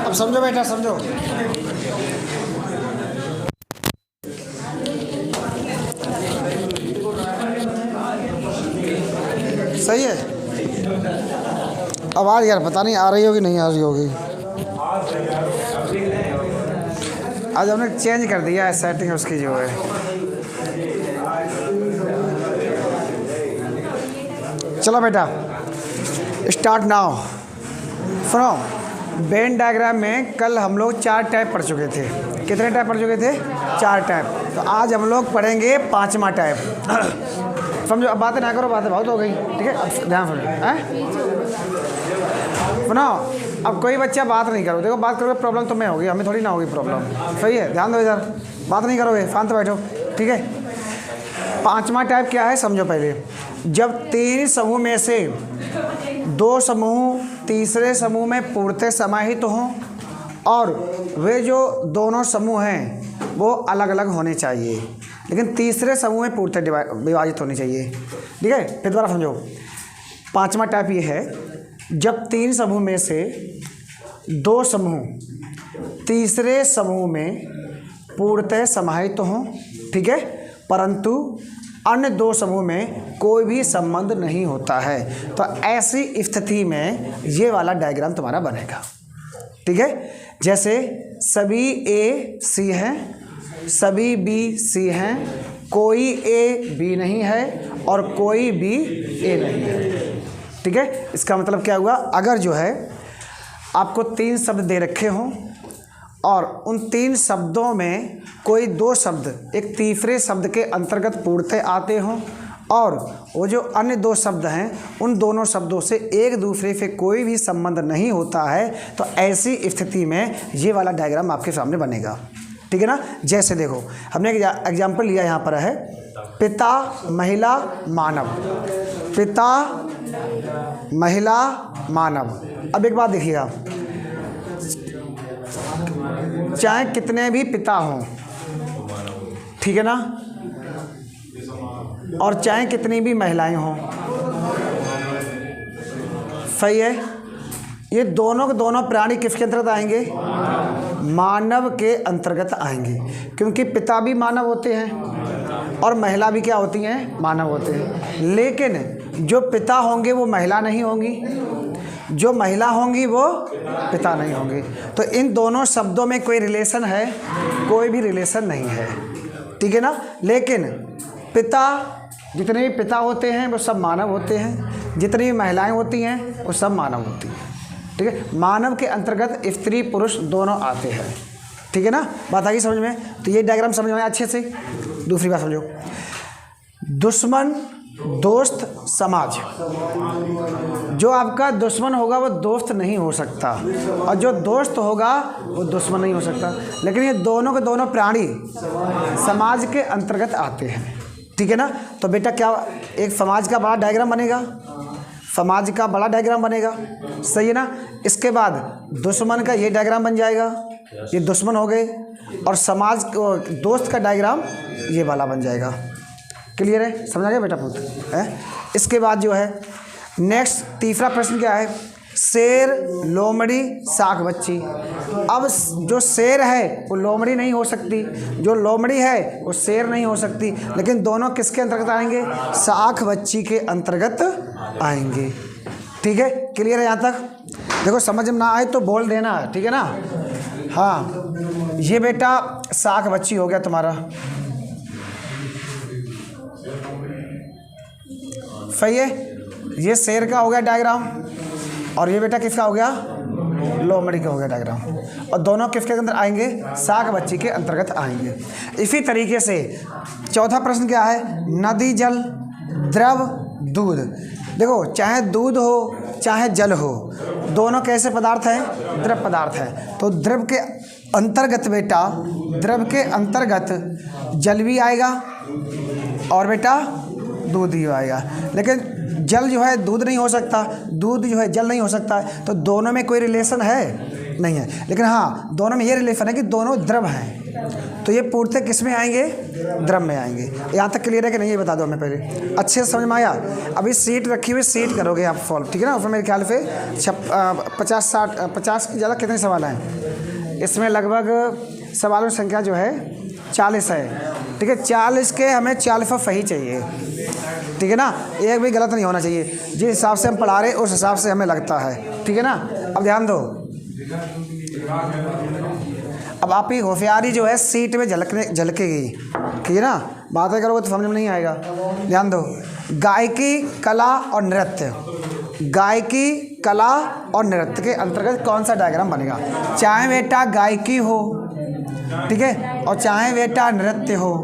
अब समझो बेटा, समझो। सही है। आवाज़ यार पता नहीं आ रही होगी नहीं आ रही होगी। आज हमने चेंज कर दिया है सेटिंग उसकी जो है। चलो बेटा स्टार्ट नाउ। सुनो, वेन डायग्राम में कल हम लोग 4 टाइप पढ़ चुके थे। कितने टाइप पढ़ चुके थे? 4 टाइप। तो आज हम लोग पढ़ेंगे 5वां टाइप। समझो, अब बातें ना करो, बातें बहुत हो गई, ठीक है? अब ध्यान सुनो, सुनो। अब कोई बच्चा बात नहीं करो, देखो बात करोगे प्रॉब्लम तुम्हें होगी, हमें थोड़ी ना होगी प्रॉब्लम। सही है, ध्यान दो इधर, बात नहीं करोगे, शांत बैठो, ठीक है? 5वां टाइप क्या है समझो पहले। जब 3 समूह में से 2 समूह तीसरे समूह में पूर्णतः समाहित हों और वे जो दोनों समूह हैं वो अलग अलग होने चाहिए, लेकिन तीसरे समूह में पूर्णतः विभाजित होनी चाहिए, ठीक है? फिर दोबारा समझो। 5वां टाइप ये है, जब 3 समूह में से 2 समूह तीसरे समूह में पूर्णतः समाहित हों, ठीक है, परंतु अन्य 2 समूह में कोई भी संबंध नहीं होता है। तो ऐसी स्थिति में ये वाला डायग्राम तुम्हारा बनेगा, ठीक है? जैसे सभी ए सी हैं, सभी बी सी हैं, कोई ए बी नहीं है और कोई बी ए नहीं है, ठीक है? इसका मतलब क्या हुआ? अगर जो है आपको 3 शब्द दे रखे हों और उन 3 शब्दों में कोई 2 शब्द एक तीसरे शब्द के अंतर्गत पूर्णतः आते हों और वो जो अन्य 2 शब्द हैं उन दोनों शब्दों से एक दूसरे से कोई भी संबंध नहीं होता है, तो ऐसी स्थिति में ये वाला डायग्राम आपके सामने बनेगा, ठीक है ना? जैसे देखो, हमने एक एग्जाम्पल लिया, यहाँ पर है पिता महिला मानव, पिता महिला मानव। अब एक बात देखिएगा, चाहे कितने भी पिता हों, ठीक है ना, और चाहे कितनी भी महिलाएं हों, सही है, ये दोनों के दोनों प्राणी किसके अंतर्गत आएंगे? मानव के अंतर्गत आएंगे, क्योंकि पिता भी मानव होते हैं और महिला भी क्या होती हैं? मानव होते हैं। लेकिन जो पिता होंगे वो महिला नहीं होंगी, जो महिला होंगी वो पिता नहीं होंगी। तो इन दोनों शब्दों में कोई रिलेशन है? कोई भी रिलेशन नहीं है, ठीक है ना? लेकिन पिता, जितने भी पिता होते हैं वो सब मानव होते हैं, जितनी भी महिलाएं होती हैं वो सब मानव होती हैं, ठीक है? मानव के अंतर्गत स्त्री पुरुष दोनों आते हैं, ठीक है ना? बात आई समझ में? तो ये डायग्राम समझ में आया अच्छे से। दूसरी बात समझो, दुश्मन दोस्त समाज। जो आपका दुश्मन होगा वो दोस्त नहीं हो सकता और जो दोस्त होगा वो दुश्मन नहीं हो सकता, लेकिन ये दोनों के दोनों प्राणी समाज के अंतर्गत आते हैं, ठीक है ना? तो बेटा क्या एक समाज का बड़ा डायग्राम बनेगा, समाज का बड़ा डायग्राम बनेगा, सही है ना? इसके बाद दुश्मन का ये डायग्राम बन जाएगा, ये दुश्मन हो गए, और समाज दोस्त का डायग्राम ये वाला बन जाएगा। क्लियर है? समझ आ गया बेटा पुत्र है? इसके बाद जो है नेक्स्ट तीसरा प्रश्न क्या है? शेर, लोमड़ी, साख बच्ची। अब जो शेर है वो लोमड़ी नहीं हो सकती, जो लोमड़ी है वो शेर नहीं हो सकती, लेकिन दोनों किसके अंतर्गत आएंगे? साख बच्ची के अंतर्गत आएंगे, ठीक है? क्लियर है यहाँ तक? देखो समझ में ना आए तो बोल देना, ठीक है ना? हाँ, ये बेटा साख बच्ची हो गया तुम्हारा, सही है? ये शेर का हो गया डायग्राम और ये बेटा किसका हो गया? लोमड़ी का हो गया डायग्राम, और दोनों किसके अंदर आएंगे? साख बच्ची के अंतर्गत आएंगे। इसी तरीके से चौथा प्रश्न क्या है? नदी, जल, द्रव, दूध। देखो चाहे दूध हो चाहे जल हो, दोनों कैसे पदार्थ हैं? द्रव पदार्थ हैं। तो द्रव के अंतर्गत बेटा, द्रव के अंतर्गत जल भी आएगा और बेटा दूध ही आएगा, लेकिन जल जो है दूध नहीं हो सकता, दूध जो है जल नहीं हो सकता है, तो दोनों में कोई रिलेशन है? नहीं है। लेकिन हाँ, दोनों में ये रिलेशन है कि दोनों द्रव हैं, तो ये पूर्णतः किस में आएंगे? द्रव्य में आएंगे। यहाँ तक क्लियर है कि नहीं, ये बता दो हमें पहले, अच्छे से समझ में आया? अभी सीट रखी हुई, सीट करोगे आप सॉल्व, ठीक है ना? उसमें मेरे ख्याल से 50 की ज़्यादा कितने सवाल हैं इसमें? लगभग सवालों की संख्या जो है 40 है, ठीक है? 40 के हमें 40 सही चाहिए, ठीक है ना? एक भी गलत नहीं होना चाहिए। जिस हिसाब से हम पढ़ा रहे उस हिसाब से हमें लगता है, ठीक है ना? अब ध्यान दो, अब आपकी होशियारी जो है सीट में झलकेगी, ठीक है ना? बातें करोगे तो समझ में नहीं आएगा। ध्यान दो, गायकी, कला और नृत्य, गायकी, कला और नृत्य के अंतर्गत कौन सा डायग्राम बनेगा? चाहे बेटा गायकी हो, ठीक है, और चाहे बेटा नृत्य हो,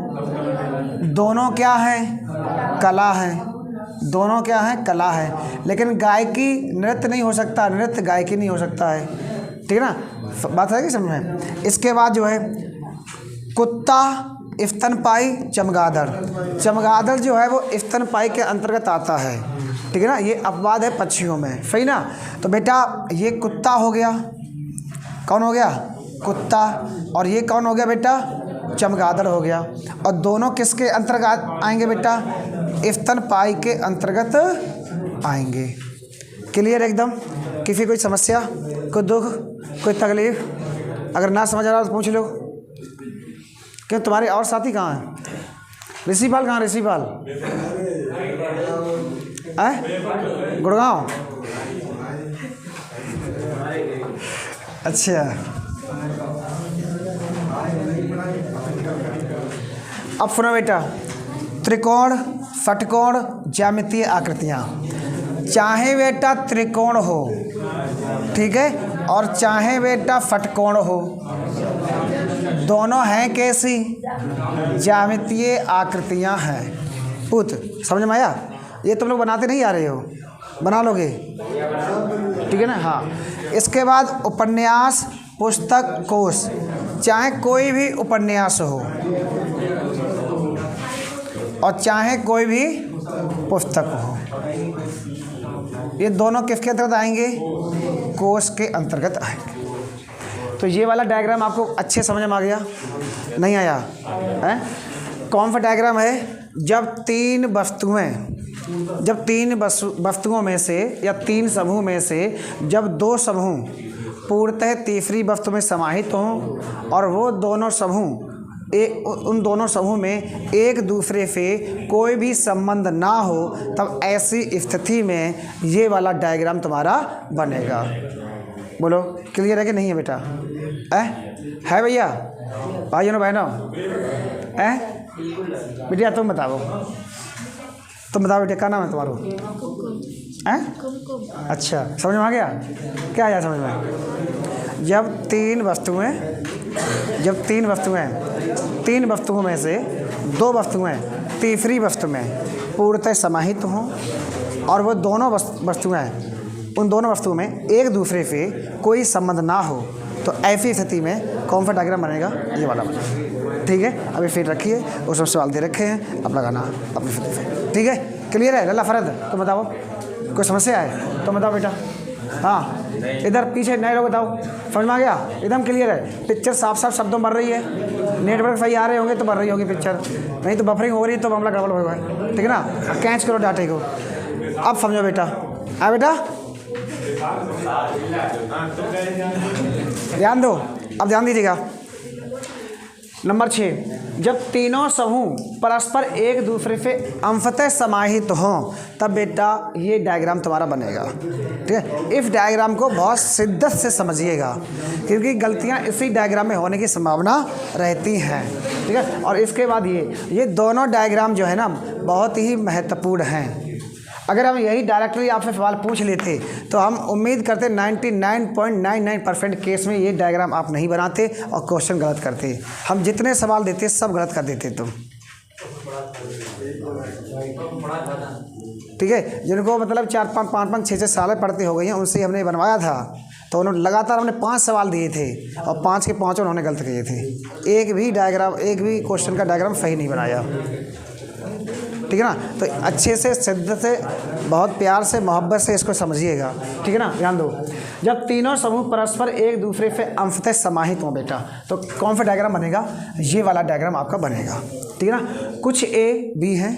दोनों क्या है? कला है। दोनों क्या है? कला है। लेकिन गायकी नृत्य नहीं हो सकता, नृत्य गायकी नहीं हो सकता है, ठीक है ना? बात है कि समझ में? इसके बाद जो है कुत्ता, स्तनपाई, चमगादड़। चमगादड़ जो है वो स्तनपाई के अंतर्गत आता है, ठीक है ना? ये अपवाद है पक्षियों में, सही ना? तो बेटा ये कुत्ता हो गया, कौन हो गया? कुत्ता। और ये कौन हो गया बेटा? चमगादड़ हो गया। और दोनों किसके अंतर्गत आएंगे बेटा? स्तनपाई के अंतर्गत आएंगे। क्लियर एकदम? किसी कोई समस्या, कोई दुख, कोई तकलीफ? अगर ना समझ आ रहा तो पूछ लो। क्यों, तुम्हारे और साथी कहाँ हैं? ऋषिपाल कहाँ? ऋषिपाल है गुड़गांव। अच्छा, अब सुनो बेटा, त्रिकोण, षटकोण, ज्यामितीय आकृतियाँ। चाहे बेटा त्रिकोण हो, ठीक है, और चाहे बेटा षटकोण हो, दोनों हैं कैसी? ज्यामितीय आकृतियाँ हैं। पुत समझ में आया? ये तुम लोग बनाते नहीं आ रहे हो, बना लोगे, ठीक है ना? हाँ। इसके बाद उपन्यास, पुस्तक, कोश। चाहे कोई भी उपन्यास हो और चाहे कोई भी पुस्तक हो, ये दोनों किसके अंतर्गत आएंगे? कोश के अंतर्गत आएंगे। तो ये वाला डायग्राम आपको अच्छे समझ में आ गया? नहीं आया है? कौन सा डायग्राम है? जब तीन वस्तुओं में से या तीन समूह में से जब दो समूह पूर्णतः तीसरी वस्तु में समाहित हों और वो दोनों समूह उन दोनों समूह में एक दूसरे से कोई भी संबंध ना हो, तब ऐसी स्थिति में ये वाला डायग्राम तुम्हारा बनेगा। बोलो, क्लियर है कि नहीं है बेटा? है भैया, भाइयों बहनों? बेटिया तुम बताओ, बेटा क्या नाम है तुम्हारा? अच्छा, समझ में आ गया? क्या आया समझ में? जब तीन वस्तुओं में से दो वस्तुएं तीसरी वस्तु में पूर्णतः समाहित हों और वो दोनों उन दोनों वस्तुओं में एक दूसरे से कोई संबंध ना हो, तो ऐसी स्थिति में कौन सा डायग्राम बनेगा? ये वाला बनेगा, ठीक है? अभी फिर रखिए, उसमें सवाल दे रखे हैं, अब लगाना अपनी स्थिति से, ठीक है? क्लियर है? लल्ला फरद, तो बताओ, कोई समस्या है तो बताओ बेटा। हाँ, इधर पीछे नए लोग बताओ, समझ में आ गया? एकदम क्लियर है? पिक्चर साफ साफ शब्दों बन रही है, नेटवर्क सही आ रहे होंगे तो बन रही होगी पिक्चर, नहीं तो बफरिंग हो रही है तो मामला गड़बड़ होगा, ठीक है ना? कैच करो डाटे को। अब समझो बेटा, बेटा ध्यान दो, अब ध्यान दीजिएगा। नंबर 6, जब तीनों समूह परस्पर एक दूसरे से अंशतः समाहित हों, तब बेटा ये डायग्राम तुम्हारा बनेगा, ठीक है? इस डायग्राम को बहुत शिद्दत से समझिएगा, क्योंकि गलतियां इसी डायग्राम में होने की संभावना रहती हैं, ठीक है? और इसके बाद ये दोनों डायग्राम जो है ना बहुत ही महत्वपूर्ण हैं। अगर हम यही डायरेक्टली आपसे सवाल पूछ लेते तो हम उम्मीद करते 99.99% केस में ये डायग्राम आप नहीं बनाते और क्वेश्चन गलत करते। हम जितने सवाल देते सब गलत कर देते तुम, ठीक है? जिनको मतलब 4-5, 5-5, 6-6 साल पढ़ते हो गए हैं, उनसे हमने बनवाया था, तो उन्होंने लगातार हमने 5 सवाल दिए थे और 5 के 5 उन्होंने गलत किए थे। एक भी क्वेश्चन का डायग्राम सही नहीं बनाया। ठीक है ना। तो अच्छे से शिद्दत से, बहुत प्यार से, मोहब्बत से इसको समझिएगा, ठीक है ना। ध्यान दो, जब तीनों समूह परस्पर एक दूसरे से अंशतः समाहित हों बेटा, तो कौन सा डायग्राम बनेगा? ये वाला डायग्राम आपका बनेगा, ठीक है ना। कुछ ए बी हैं,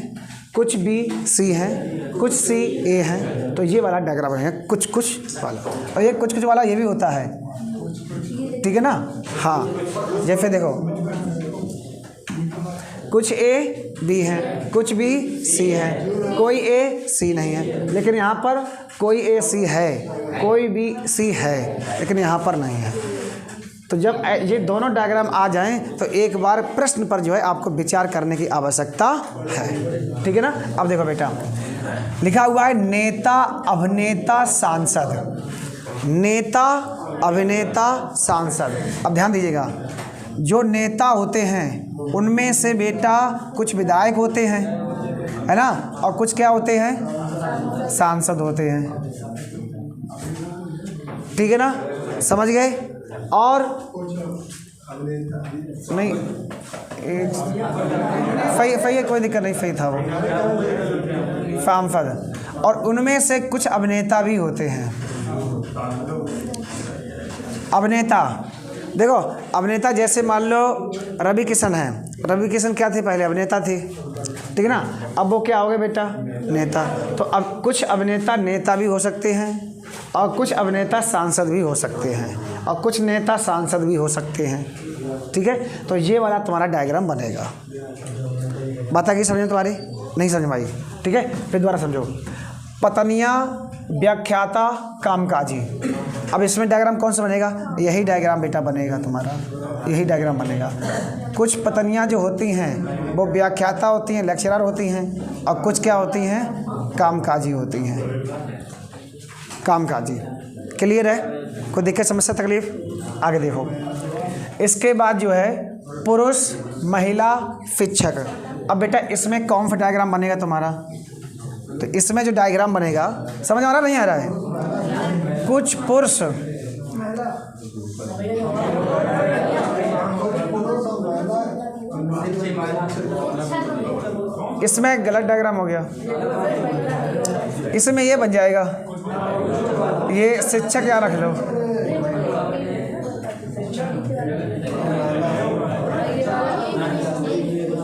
कुछ बी सी हैं, कुछ सी ए हैं, तो ये वाला डायग्राम बनेगा कुछ कुछ वाला। और ये कुछ कुछ वाला ये भी होता है, ठीक है ना। हाँ, जैसे देखो, कुछ ए बी हैं, कुछ बी सी है, कोई ए सी नहीं है, लेकिन यहाँ पर कोई ए सी है, कोई बी सी है, लेकिन यहाँ पर नहीं है। तो जब ये दोनों डायग्राम आ जाएं तो एक बार प्रश्न पर जो है आपको विचार करने की आवश्यकता है, ठीक है ना। अब देखो बेटा, लिखा हुआ है नेता, अभिनेता, सांसद। नेता, अभिनेता, सांसद। अब ध्यान दीजिएगा, जो नेता होते हैं उनमें से बेटा कुछ विधायक होते हैं, है ना, और कुछ क्या होते हैं? सांसद होते हैं, ठीक है ना, समझ गए। और नहीं, फही कोई दिक्कत नहीं, फही था वो, सांसद। और उनमें से कुछ अभिनेता भी होते हैं। अभिनेता, देखो अभिनेता जैसे मान लो रवि किशन है, रवि किशन क्या थे? पहले अभिनेता थे, ठीक है ना। अब वो क्या हो गए बेटा? नेता। तो अब कुछ अभिनेता नेता भी हो सकते हैं, और कुछ अभिनेता सांसद भी हो सकते हैं, और कुछ नेता सांसद भी हो सकते हैं, ठीक है। तो ये वाला तुम्हारा डायग्राम बनेगा। बात आ गई समझ में तुम्हारी? नहीं समझ में आई? ठीक है, फिर दोबारा समझो। पत्नियाँ, व्याख्याता, कामकाजी। अब इसमें डायग्राम कौन सा बनेगा? यही डायग्राम बेटा बनेगा तुम्हारा, यही डायग्राम बनेगा। कुछ पत्नियाँ जो होती हैं वो व्याख्याता होती हैं, लेक्चरर होती हैं, और कुछ क्या होती हैं? कामकाजी होती हैं, कामकाजी। क्लियर है? कोई दिक्कत, समस्या, तकलीफ? आगे देखो, इसके बाद जो है पुरुष, महिला, शिक्षक। अब बेटा इसमें कौन सा डायग्राम बनेगा तुम्हारा? तो इसमें जो डायग्राम बनेगा, समझ आ रहा नहीं आ रहा है? कुछ पुरुष, इसमें गलत डायग्राम हो गया, इसमें ये बन जाएगा, ये शिक्षक यहाँ रख लो,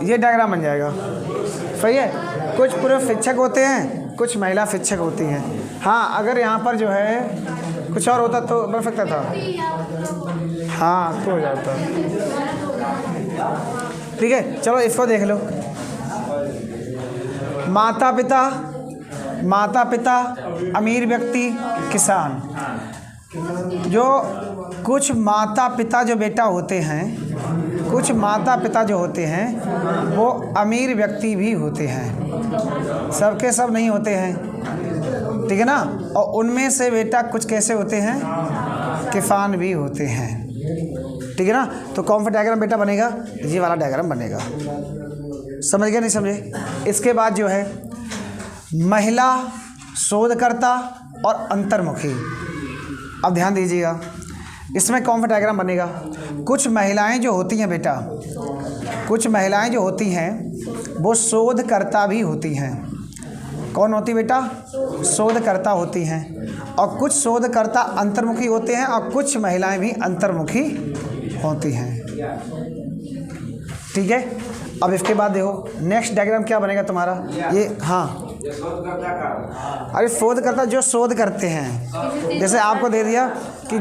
ये डायग्राम बन जाएगा, सही है। कुछ पुरुष शिक्षक होते हैं, कुछ महिला शिक्षक होती हैं। हाँ, अगर यहाँ पर जो है कुछ और होता तो बन सकता था, हाँ तो हो जाता, ठीक है। चलो इसको देख लो। माता पिता, माता पिता, अमीर व्यक्ति, किसान। जो कुछ माता पिता जो बेटा होते हैं, कुछ माता पिता जो होते हैं वो अमीर व्यक्ति भी होते हैं, सबके सब नहीं होते हैं, ठीक है ना। और उनमें से बेटा कुछ कैसे होते हैं? किसान भी होते हैं, ठीक है ना। तो कौन सा डायग्राम बेटा बनेगा? ये वाला डायग्राम बनेगा। समझ गए नहीं समझे? इसके बाद जो है महिला, शोधकर्ता और अंतर्मुखी। अब ध्यान दीजिएगा, इसमें कौन सा डायग्राम बनेगा? कुछ महिलाएं जो होती हैं बेटा, कुछ महिलाएं जो होती हैं वो शोधकर्ता भी होती हैं। कौन होती बेटा? शोधकर्ता होती हैं। और कुछ शोधकर्ता अंतर्मुखी होते हैं, और कुछ महिलाएं भी अंतर्मुखी होती हैं, ठीक है। अब इसके बाद देखो नेक्स्ट डायग्राम क्या बनेगा तुम्हारा? ये, हाँ, अरे शोधकर्ता जो शोध करते हैं, जैसे आपको दे दिया कि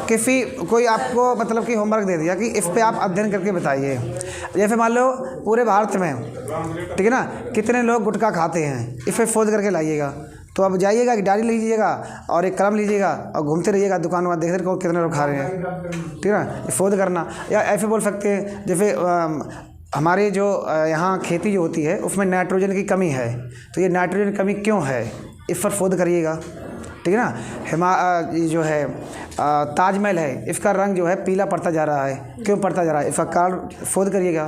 किसी कोई आपको मतलब कि होमवर्क दे दिया कि इस पे आप अध्ययन करके बताइए। जैसे मान लो पूरे भारत में, ठीक है ना, कितने लोग गुटखा खाते हैं, इस पे शोध करके लाइएगा। तो अब जाइएगा कि डायरी लीजिएगा और एक कलम लीजिएगा और घूमते रहिएगा दुकान वहाँ, देखते रहो कितने लोग खा रहे हैं, ठीक है ना। शोध करना, या ऐसे बोल सकते हैं जैसे हमारे जो यहाँ खेती जो होती है उसमें नाइट्रोजन की कमी है, तो ये नाइट्रोजन की कमी क्यों है, इस पर शोध करिएगा, ठीक है ना। ये जो है ताजमहल है, इसका रंग जो है पीला पड़ता जा रहा है, क्यों पड़ता जा रहा है, इसका कारण शोध करिएगा,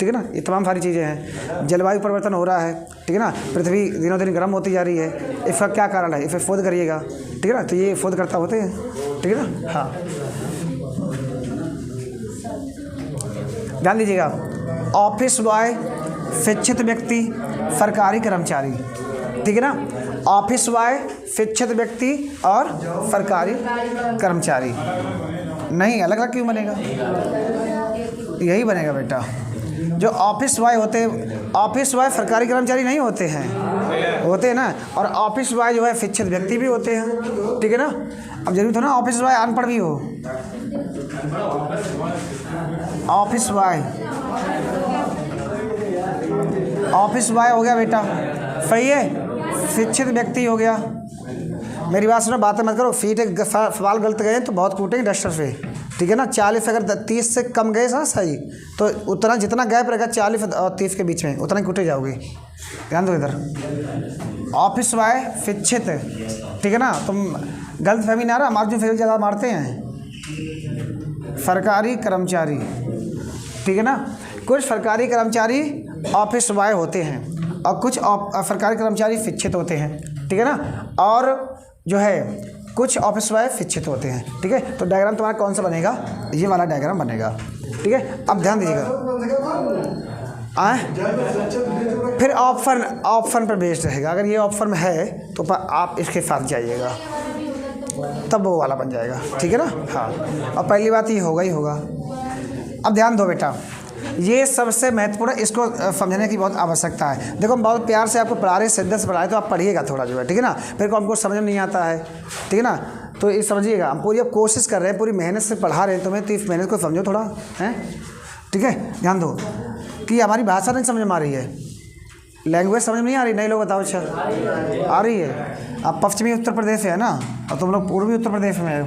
ठीक है ना। ये तमाम सारी चीज़ें हैं। जलवायु परिवर्तन हो रहा है, ठीक है ना, पृथ्वी दिनों दिन गर्म होती जा रही है, इसका क्या कारण है, इस पर शोध करिएगा, ठीक है ना। तो ये शोधकर्ता होते हैं, ठीक है ना। हाँ, ध्यान दीजिएगा। ऑफिस बॉय, शिक्षित व्यक्ति, सरकारी कर्मचारी, ठीक है ना। ऑफिस बॉय, शिक्षित व्यक्ति और सरकारी कर्मचारी। नहीं, अलग अलग क्यों बनेगा? यही बनेगा बेटा। जो ऑफिस बॉय होते हैं, ऑफिस बॉय सरकारी कर्मचारी नहीं होते हैं, होते हैं ना। और ऑफिस बॉय जो है शिक्षित व्यक्ति भी होते हैं, ठीक है ना। अब जरूरी थोड़ा ना ऑफिस बॉय अनपढ़ भी हो। ऑफिस बॉय, ऑफिस बॉय हो गया बेटा, सही है। शिक्षित व्यक्ति हो गया। मेरी बात सुनो, बातें मत करो। फीट एक सवाल गलत गए तो बहुत कूटेंगे डस्टर से, ठीक है ना। 40 अगर 30 से कम गए ना सही, तो उतना जितना गैप रहेगा 40 और 30 के बीच में, उतना ही कूटे जाओगे। ध्यान दो इधर। ऑफिस बॉय शिक्षित, ठीक है ना। तुम गलत फहमी ना रहा, हमारे जो फेल ज़्यादा मारते हैं। सरकारी कर्मचारी, ठीक है ना। कुछ सरकारी कर्मचारी ऑफिस बॉय होते हैं और कुछ सरकारी कर्मचारी शिक्षित होते हैं, ठीक है ना। और जो है कुछ ऑफिस बॉय शिक्षित होते हैं, ठीक है। तो डायग्राम तुम्हारा कौन सा बनेगा? ये वाला डायग्राम बनेगा, ठीक है। अब ध्यान दीजिएगा, फिर ऑप्शन पर बेस्ड रहेगा। अगर ये ऑप्शन में है तो आप इसके साथ जाइएगा, तब वो वाला बन जाएगा, ठीक है ना। हाँ, और पहली बात ये होगा ही होगा। अब ध्यान दो बेटा, ये सबसे महत्वपूर्ण, इसको समझने की बहुत आवश्यकता है। देखो हम बहुत प्यार से आपको पढ़ा रहे हैं, शिद्दत से पढ़ा रहे, तो आप पढ़िएगा थोड़ा जो है, ठीक है ना। फिर को हमको समझ में नहीं आता है, ठीक है ना। तो ये समझिएगा, हम पूरी अब कोशिश कर रहे हैं, पूरी मेहनत से पढ़ा रहे हैं तुम्हें, तो इस मेहनत को समझो थोड़ा, हैं, ठीक है। ध्यान दो कि हमारी भाषा नहीं समझ में आ रही है, लैंग्वेज समझ में नहीं आ रही। नए लोग बताओ। अच्छा, आ रही है। आप पश्चिमी उत्तर प्रदेश से है ना, और तुम लोग पूर्वी उत्तर प्रदेश में हो।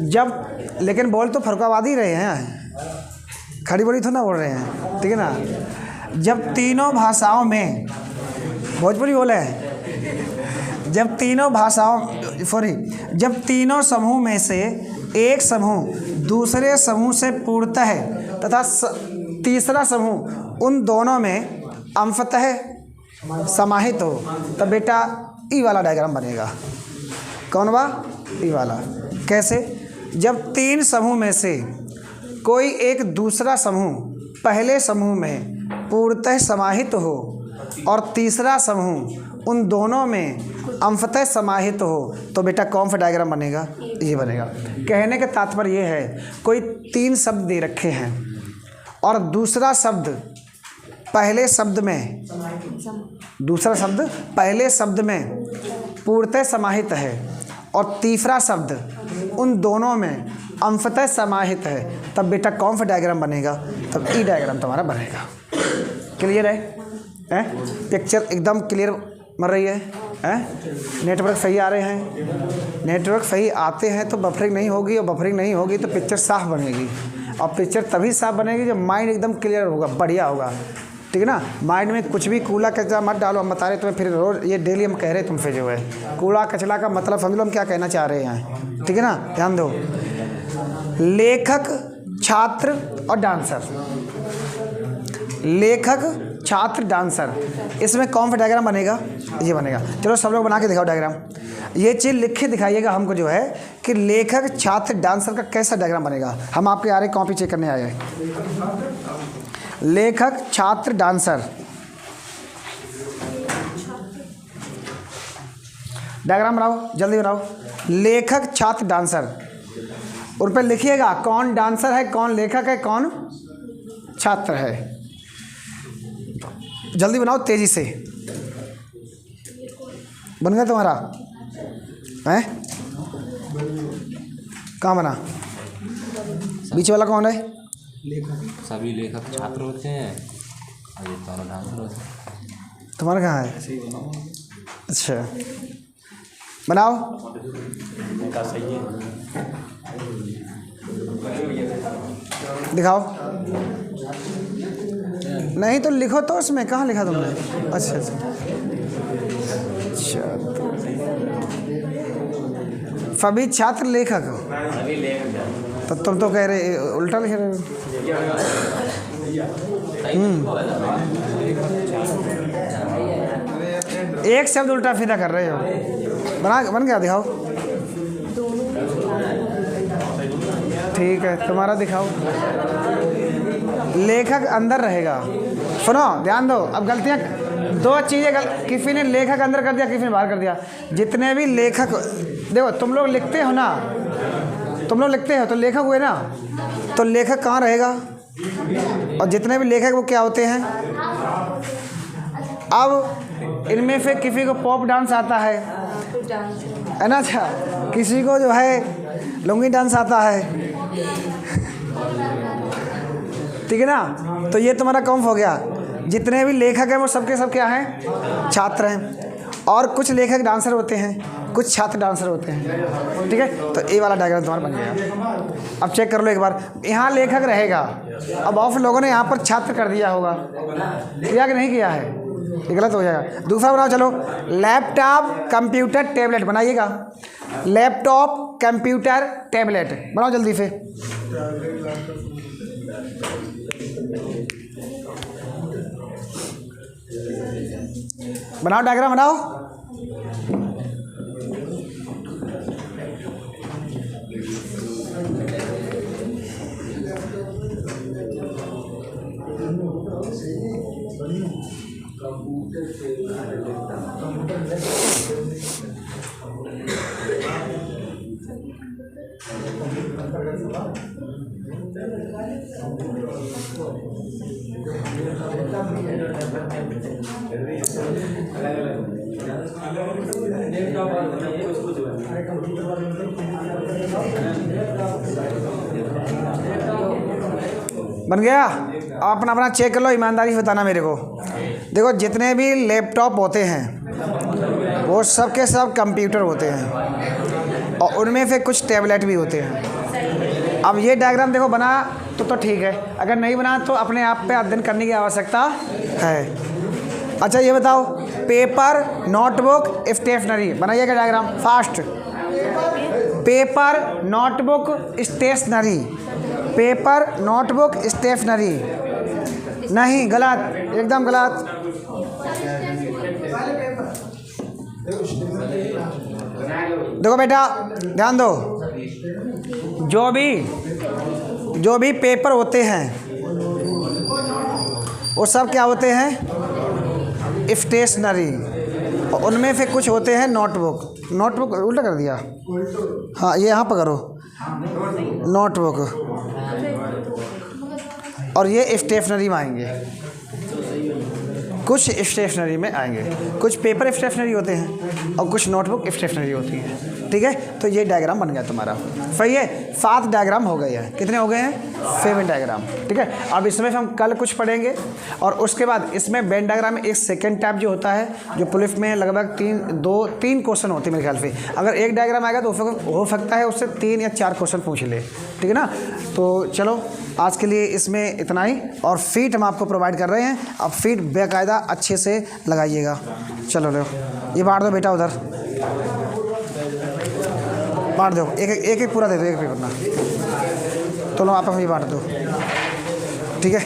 जब लेकिन बोल तो फरुखाबादी रहे हैं, खड़ी बड़ी तो ना बोल रहे हैं, ठीक है ना। जब तीनों भाषाओं में भोजपुरी बोले हैं, जब तीनों समूह में से एक समूह दूसरे समूह से पूर्णतः है तथा तीसरा समूह उन दोनों में अंशतः समाहित हो, तब बेटा ई वाला डायग्राम बनेगा। कौन वा? ई वाला। कैसे? जब तीन समूह में से कोई एक दूसरा समूह पहले समूह में पूर्णतः समाहित हो और तीसरा समूह उन दोनों में अंशतः समाहित हो, तो बेटा कौन सा डायग्राम बनेगा? ये बनेगा। कहने का तात्पर्य ये है, कोई तीन शब्द दे रखे हैं और दूसरा शब्द पहले शब्द में पूर्णतः समाहित है और तीसरा शब्द उन दोनों में अंशतः समाहित है, तब बेटा कौन सा डायग्राम बनेगा? तब ई डायग्राम तुम्हारा बनेगा। क्लियर है? पिक्चर एकदम क्लियर मर रही है? नेटवर्क सही आ रहे हैं? नेटवर्क सही आते हैं तो बफरिंग नहीं होगी, और बफरिंग नहीं होगी तो पिक्चर साफ बनेगी। और पिक्चर तभी साफ बनेगी जब माइंड एकदम क्लियर होगा, बढ़िया होगा, ठीक है ना। माइंड में कुछ भी कूड़ा कचरा मत डालो। हम बता रहे तुम्हें, फिर रोज ये डेली हम कह रहे तुमसे जो है, कूड़ा कचरा का मतलब समझ लो हम क्या कहना चाह रहे हैं, ठीक है ना। ध्यान दो। लेखक, छात्र और डांसर। लेखक, छात्र, डांसर, इसमें कौन सा डायग्राम बनेगा? ये बनेगा। चलो सब लोग बना के दिखाओ डायग्राम। ये चीज़ लिख के दिखाइएगा हमको जो है कि लेखक, छात्र, डांसर का कैसा डायग्राम बनेगा। हम आपके आ रहे कॉपी चेक करने आए हैं। लेखक, छात्र, डांसर, डायग्राम बनाओ, जल्दी बनाओ। लेखक, छात्र, डांसर, उन पर लिखिएगा कौन डांसर है, कौन लेखक है, कौन छात्र है। जल्दी बनाओ, तेजी से। बन गया तुम्हारा? हैं? कहाँ बना? बीच वाला कौन है? लेखक। सभी लेखक छात्र होते हैं और ये दोनों डांसर होते हैं। तुम्हारा कहाँ है? अच्छा, बनाओ। सही है। दिखाओ। नहीं तो लिखो तो उसमें, कहाँ लिखा तुमने? अच्छा अच्छा, सभी छात्र लेखक। तो तुम तो कह रहे उल्टा लिख रहे हो। एक शब्द उल्टा सीधा कर रहे हो। बन गया? दिखाओ। ठीक है, तुम्हारा दिखाओ। लेखक अंदर रहेगा। सुनो ध्यान दो, अब गलतियाँ दो चीज़ें किसी ने लेखक अंदर कर दिया, किसी ने बाहर कर दिया। जितने भी लेखक, देखो तुम लोग लिखते हो ना, तुम लोग लिखते हो तो लेखक हुए ना, तो लेखक कहाँ रहेगा, और जितने भी लेखक वो क्या होते हैं। अब इनमें से किसी को पॉप डांस आता है ना, अच्छा, किसी को जो है लुंगी डांस आता है, ठीक है ना। तो ये तुम्हारा कॉम्प हो गया। जितने भी लेखक हैं वो सबके सब क्या हैं, छात्र हैं। और कुछ लेखक डांसर होते हैं, कुछ छात्र डांसर होते हैं, ठीक है। तो ये वाला डायग्राम तुम्हारा बन गया। अब चेक कर लो एक बार, यहाँ लेखक रहेगा, अब ऑफ लोगों ने यहाँ पर छात्र कर दिया होगा, किया कि नहीं किया है, ये गलत हो जाएगा। दूसरा बनाओ, चलो लैपटॉप कंप्यूटर टैबलेट बनाइएगा। लैपटॉप कंप्यूटर टैबलेट बनाओ जल्दी से। बनाओ डायग्राम बनाओ। बन गया। आप अपना अपना चेक कर लो, ईमानदारी से बताना मेरे को। देखो जितने भी लैपटॉप होते हैं वो सब के सब कंप्यूटर होते हैं, और उनमें से कुछ टैबलेट भी होते हैं। अब ये डायग्राम देखो बना तो ठीक है, अगर नहीं बना तो अपने आप पे अध्ययन करने की आवश्यकता है। अच्छा ये बताओ, पेपर नोटबुक स्टेशनरी बनाइएगा diagram fast. Paper notebook stationery, paper notebook stationery, नहीं गलत, एकदम गलत। देखो बेटा ध्यान दो, जो भी पेपर होते हैं वो सब क्या होते हैं, स्टेशनरी, और उनमें से कुछ होते हैं नोटबुक। नोटबुक उल्टा कर दिया, हाँ ये यहाँ पर करो, नोटबुक, और ये स्टेशनरी में आएंगे, कुछ स्टेशनरी में आएंगे। कुछ पेपर स्टेशनरी होते हैं और कुछ नोटबुक स्टेशनरी होती हैं, ठीक है। तो ये डायग्राम बन गया तुम्हारा, सही है। 7 डायग्राम हो गए हैं, कितने हो गए हैं, 7 डायग्राम, ठीक है। अब इसमें से हम कल कुछ पढ़ेंगे, और उसके बाद इसमें वेन डायग्राम में एक सेकेंड टाइप जो होता है, जो पुलिस में लगभग 3 क्वेश्चन होते हैं मेरे ख्याल से। अगर एक डायग्राम आएगा तो हो सकता है उससे 3 या 4 क्वेश्चन पूछ ले, ठीक है ना। तो चलो आज के लिए इसमें इतना ही, और फीट हम आपको प्रोवाइड कर रहे हैं। अब फीट बेकायदा अच्छे से लगाइएगा। चलो लो ये बांट दो बेटा, उधर बांट दो, एक पूरा दे दो, एक पेपर ना, तो लो आप ये बांट दो, ठीक है।